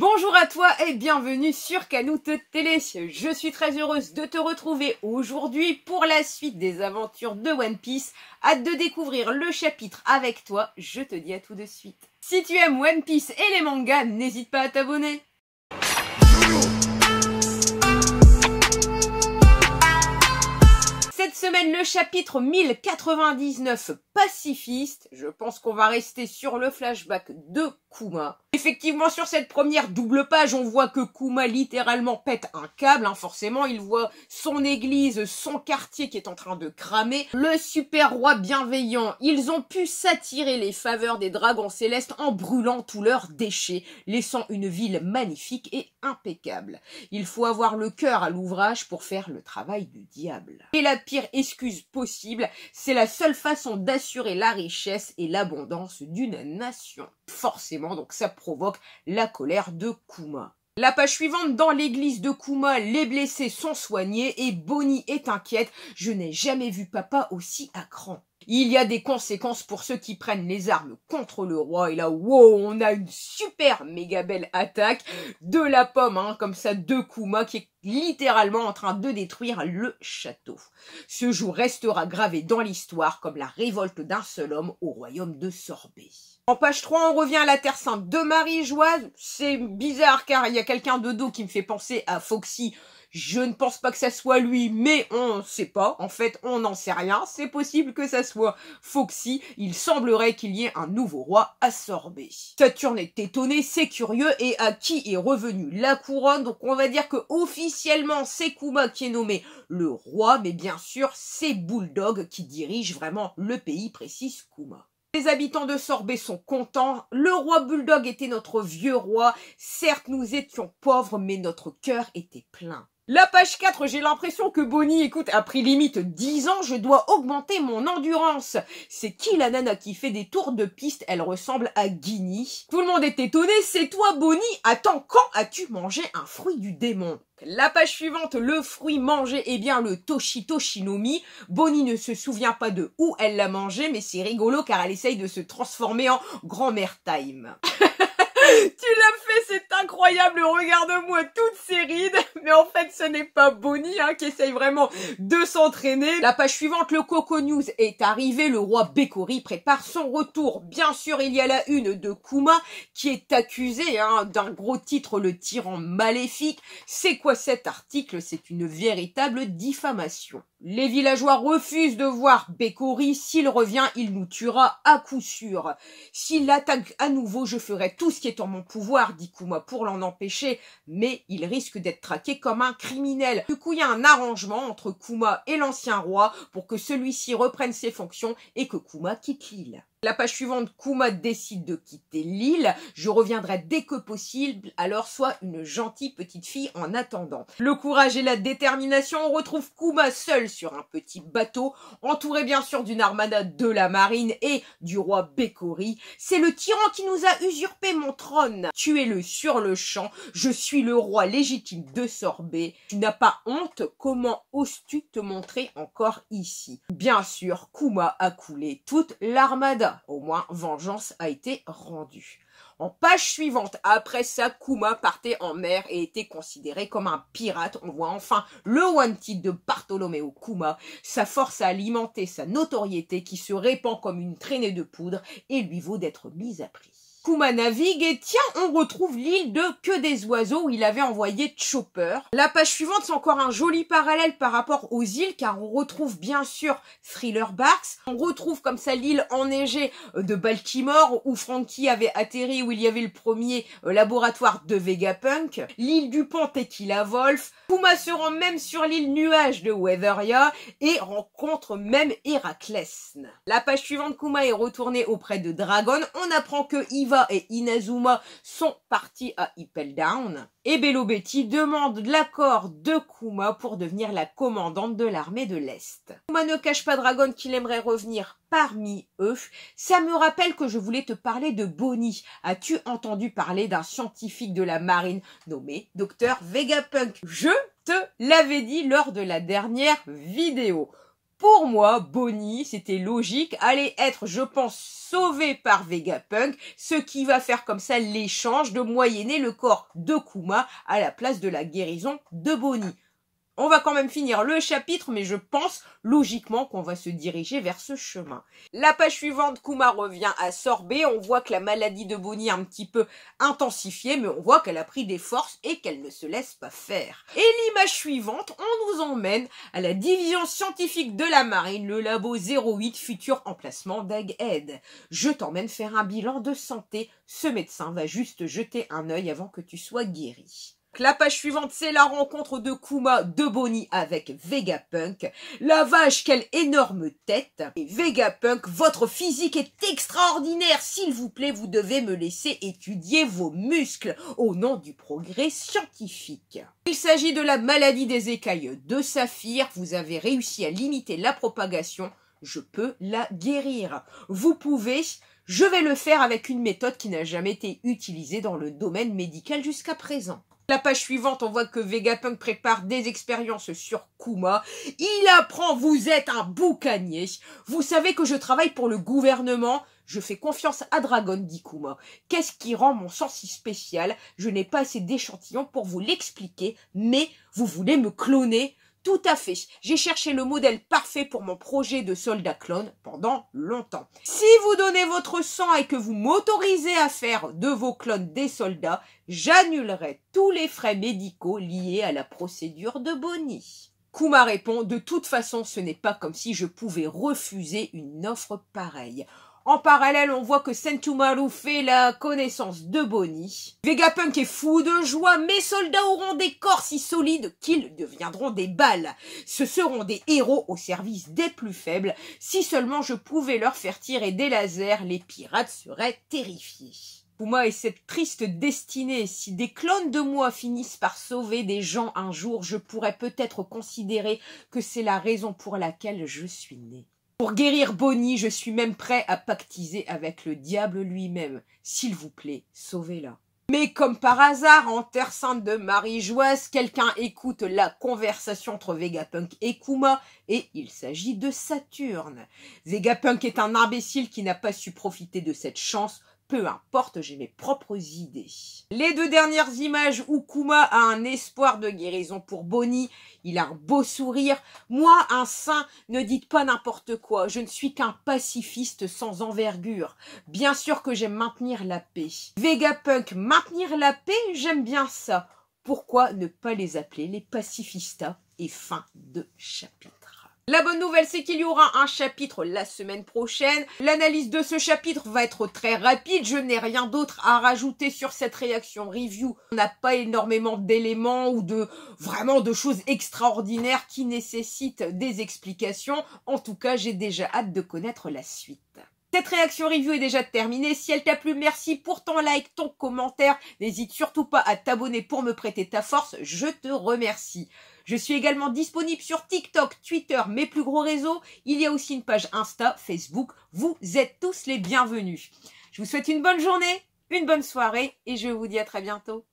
Bonjour à toi et bienvenue sur Kanoute Télé. Je suis très heureuse de te retrouver aujourd'hui pour la suite des aventures de One Piece. Hâte de découvrir le chapitre avec toi, je te dis à tout de suite. Si tu aimes One Piece et les mangas, n'hésite pas à t'abonner. Cette semaine, le chapitre 1099, pacifiste. Je pense qu'on va rester sur le flashback de Kuma. Effectivement, sur cette première double page, on voit que Kuma littéralement pète un câble. Forcément, il voit son église, son quartier qui est en train de cramer. Le super roi bienveillant. Ils ont pu s'attirer les faveurs des dragons célestes en brûlant tous leurs déchets, laissant une ville magnifique et impeccable. Il faut avoir le cœur à l'ouvrage pour faire le travail du diable. Et la pire excuse possible, c'est la seule façon d'assurer la richesse et l'abondance d'une nation. Forcément, donc ça provoque la colère de Kuma. La page suivante, dans l'église de Kuma, les blessés sont soignés et Bonnie est inquiète. Je n'ai jamais vu papa aussi à cran. Il y a des conséquences pour ceux qui prennent les armes contre le roi. Et là, wow, on a une super méga belle attaque de la pomme, comme ça, de Kuma qui est littéralement en train de détruire le château. Ce jour restera gravé dans l'histoire comme la révolte d'un seul homme au royaume de Sorbet. En page 3, on revient à la Terre Sainte de Marie-Joise. C'est bizarre car il y a quelqu'un de dos qui me fait penser à Foxy. Je ne pense pas que ça soit lui, mais on ne sait pas. En fait, on n'en sait rien. C'est possible que ça soit Foxy. Il semblerait qu'il y ait un nouveau roi à Sorbet. Saturne est étonné, c'est curieux, et à qui est revenue la couronne? Donc on va dire que officiellement c'est Kuma qui est nommé le roi, mais bien sûr c'est Bulldog qui dirige vraiment le pays, précise Kuma. Les habitants de Sorbet sont contents. Le roi Bulldog était notre vieux roi. Certes, nous étions pauvres, mais notre cœur était plein. La page 4, j'ai l'impression que Bonnie, écoute, a pris limite 10 ans, je dois augmenter mon endurance. C'est qui la nana qui fait des tours de piste? Elle ressemble à Guinea. Tout le monde est étonné, c'est toi Bonnie? Attends, quand as-tu mangé un fruit du démon? La page suivante, le fruit mangé, eh bien le Toshito Shinomi. Bonnie ne se souvient pas de où elle l'a mangé, mais c'est rigolo car elle essaye de se transformer en grand-mère Time. Tu l'as fait, c'est incroyable, regarde-moi toutes ces rides. Mais en fait, ce n'est pas Bonnie qui essaye vraiment de s'entraîner. La page suivante, le Coco News est arrivé. Le roi Bekori prépare son retour. Bien sûr, il y a la une de Kuma qui est accusé d'un gros titre, le tyran maléfique. C'est quoi cet article? C'est une véritable diffamation. Les villageois refusent de voir Bekori. S'il revient, il nous tuera à coup sûr. S'il attaque à nouveau, je ferai tout ce qui est en mon pouvoir, dit Kuma, pour l'en empêcher, mais il risque d'être traqué comme un criminel. Du coup, il y a un arrangement entre Kuma et l'ancien roi pour que celui-ci reprenne ses fonctions et que Kuma quitte l'île. La page suivante, Kuma décide de quitter l'île. Je reviendrai dès que possible, alors sois une gentille petite fille en attendant. Le courage et la détermination, on retrouve Kuma seul sur un petit bateau, entouré bien sûr d'une armada de la marine et du roi Bekori. C'est le tyran qui nous a usurpé mon trône. Tuez-le sur le champ, je suis le roi légitime de Sorbet. Tu n'as pas honte? Comment oses-tu te montrer encore ici? Bien sûr, Kuma a coulé toute l'armada. Au moins, vengeance a été rendue. En page suivante, après ça, Kuma partait en mer et était considéré comme un pirate. On voit enfin le wanted de Bartholoméo Kuma, sa force à alimenter sa notoriété qui se répand comme une traînée de poudre et lui vaut d'être mise à prix. Kuma navigue et tiens, on retrouve l'île de Que des oiseaux où il avait envoyé Chopper. La page suivante, c'est encore un joli parallèle par rapport aux îles car on retrouve bien sûr Thriller Barks. On retrouve comme ça l'île enneigée de Baltimore où Franky avait atterri, où il y avait le premier laboratoire de Vegapunk. L'île du pont Tequila Wolf. Kuma se rend même sur l'île Nuage de Weatheria et rencontre même Héraclès. La page suivante, Kuma est retourné auprès de Dragon. On apprend que Iva et Inazuma sont partis à Impel Down. Et Bello Betty demande l'accord de Kuma pour devenir la commandante de l'armée de l'Est. Kuma ne cache pas Dragon qu'il aimerait revenir parmi eux. Ça me rappelle que je voulais te parler de Bonnie. As-tu entendu parler d'un scientifique de la marine nommé Dr Vegapunk? Je te l'avais dit lors de la dernière vidéo. Pour moi, Bonnie, c'était logique, allait être, je pense, sauvé par Vegapunk, ce qui va faire comme ça l'échange de moyenner le corps de Kuma à la place de la guérison de Bonnie. On va quand même finir le chapitre, mais je pense logiquement qu'on va se diriger vers ce chemin. La page suivante, Kuma revient à Sorbet. On voit que la maladie de Bonnie a un petit peu intensifié, mais on voit qu'elle a pris des forces et qu'elle ne se laisse pas faire. Et l'image suivante, on nous emmène à la division scientifique de la marine, le labo 08, futur emplacement d'Egghead. Je t'emmène faire un bilan de santé. Ce médecin va juste jeter un œil avant que tu sois guéri. La page suivante, c'est la rencontre de Kuma de Bonnie avec Vegapunk. La vache, quelle énorme tête! Et Vegapunk, votre physique est extraordinaire, s'il vous plaît, vous devez me laisser étudier vos muscles au nom du progrès scientifique. Il s'agit de la maladie des écailles de Saphir, vous avez réussi à limiter la propagation, je peux la guérir. Vous pouvez... Je vais le faire avec une méthode qui n'a jamais été utilisée dans le domaine médical jusqu'à présent. La page suivante, on voit que Vegapunk prépare des expériences sur Kuma. Il apprend, vous êtes un boucanier. Vous savez que je travaille pour le gouvernement. Je fais confiance à Dragon, dit Kuma. Qu'est-ce qui rend mon sang si spécial? Je n'ai pas assez d'échantillons pour vous l'expliquer, mais vous voulez me cloner? Tout à fait. J'ai cherché le modèle parfait pour mon projet de soldat clone pendant longtemps. Si vous donnez votre sang et que vous m'autorisez à faire de vos clones des soldats, j'annulerai tous les frais médicaux liés à la procédure de Bonnie. Kuma répond, de toute façon, ce n'est pas comme si je pouvais refuser une offre pareille. En parallèle, on voit que Sentomaru fait la connaissance de Bonnie. Vegapunk est fou de joie, mes soldats auront des corps si solides qu'ils deviendront des balles. Ce seront des héros au service des plus faibles. Si seulement je pouvais leur faire tirer des lasers, les pirates seraient terrifiés. Kuma et cette triste destinée, si des clones de moi finissent par sauver des gens un jour, je pourrais peut-être considérer que c'est la raison pour laquelle je suis né. Pour guérir Bonnie, je suis même prêt à pactiser avec le diable lui-même. S'il vous plaît, sauvez-la. Mais comme par hasard, en terre sainte de Marie-Joise, quelqu'un écoute la conversation entre Vegapunk et Kuma, et il s'agit de Saturne. Vegapunk est un imbécile qui n'a pas su profiter de cette chance. Peu importe, j'ai mes propres idées. Les deux dernières images où Kuma a un espoir de guérison pour Bonnie, il a un beau sourire. Moi, un saint, ne dites pas n'importe quoi, je ne suis qu'un pacifiste sans envergure. Bien sûr que j'aime maintenir la paix. Vegapunk, maintenir la paix, j'aime bien ça. Pourquoi ne pas les appeler les pacifistas? Et fin de chapitre. La bonne nouvelle, c'est qu'il y aura un chapitre la semaine prochaine. L'analyse de ce chapitre va être très rapide. Je n'ai rien d'autre à rajouter sur cette réaction review. On n'a pas énormément d'éléments ou vraiment de choses extraordinaires qui nécessitent des explications. En tout cas, j'ai déjà hâte de connaître la suite. Cette réaction review est déjà terminée. Si elle t'a plu, merci pour ton like, ton commentaire. N'hésite surtout pas à t'abonner pour me prêter ta force. Je te remercie. Je suis également disponible sur TikTok, Twitter, mes plus gros réseaux. Il y a aussi une page Insta, Facebook. Vous êtes tous les bienvenus. Je vous souhaite une bonne journée, une bonne soirée et je vous dis à très bientôt.